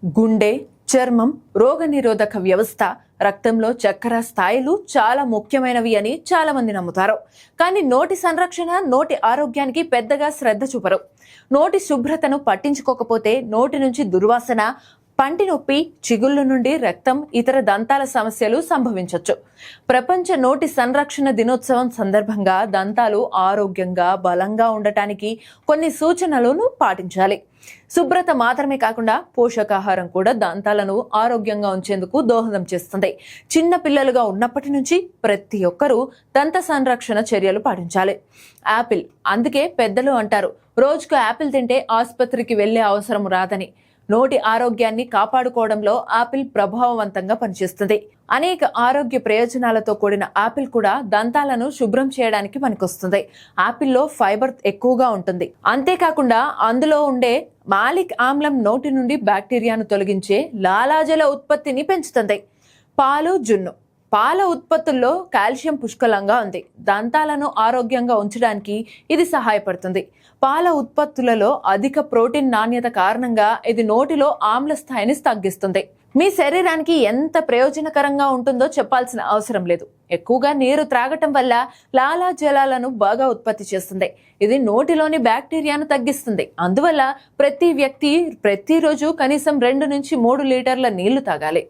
గుండె, చర్మం, రోగనిరోధక వ్యవస్థ, రక్తంలో చక్కెర స్థాయిలు చాలా ముఖ్యమైనవి అని చాలా మంది నమ్ముతారు. కానీ నోటి సంరక్షణ, నోటి ఆరోగ్యానికి పెద్దగా శ్రద్ధ చూపరు. నోటి శుభ్రతను పట్టించుకోకపోతే నోటి నుంచి దుర్వాసన, పంటి నొప్పి, చిగుళ్ళ నుండి రక్తం, ఇతర దంతాల సమస్యలు సంభవించవచ్చు. ప్రపంచ నోటి సంరక్షణ దినోత్సవం సందర్భంగా దంతాలు ఆరోగ్యంగా, బలంగా ఉండటానికి కొన్ని సూచనలను పాటించాలి. శుభ్రత మాత్రమే కాకుండా పోషకాహారం కూడా దంతాలను ఆరోగ్యంగా ఉంచేందుకు దోహదం చేస్తుంది. చిన్న పిల్లలుగా ఉన్నప్పటి నుంచి ప్రతి ఒక్కరూ దంత సంరక్షణ చర్యలు పాటించాలి. యాపిల్, అందుకే పెద్దలు అంటారు రోజుకు యాపిల్ తింటే ఆసుపత్రికి వెళ్లే అవసరం రాదని. నోటి ఆరోగ్యాన్ని కాపాడుకోవడంలో ఆపిల్ ప్రభావవంతంగా పనిచేస్తుంది. అనేక ఆరోగ్య ప్రయోజనాలతో కూడిన ఆపిల్ కూడా దంతాలను శుభ్రం చేయడానికి పనికొస్తుంది. ఆపిల్లో ఫైబర్ ఎక్కువగా ఉంటుంది. అంతేకాకుండా అందులో ఉండే మాలిక్ ఆమ్లం నోటి నుండి బ్యాక్టీరియాను తొలగించే లాలాజల ఉత్పత్తిని పెంచుతుంది. పాలు, జున్ను, పాల ఉత్పత్తుల్లో కాల్షియం పుష్కలంగా ఉంది. దంతాలను ఆరోగ్యంగా ఉంచడానికి ఇది సహాయపడుతుంది. పాల ఉత్పత్తులలో అధిక ప్రోటీన్ నాణ్యత కారణంగా ఇది నోటిలో ఆమ్ల స్థాయిని తగ్గిస్తుంది. మీ శరీరానికి ఎంత ప్రయోజనకరంగా ఉంటుందో చెప్పాల్సిన అవసరం లేదు. ఎక్కువగా నీరు త్రాగటం వల్ల లాలాజలాలను బాగా ఉత్పత్తి చేస్తుంది. ఇది నోటిలోని బ్యాక్టీరియాను తగ్గిస్తుంది. అందువల్ల ప్రతి వ్యక్తి ప్రతిరోజు కనీసం 2 నుంచి 3 లీటర్ల నీళ్లు తాగాలి.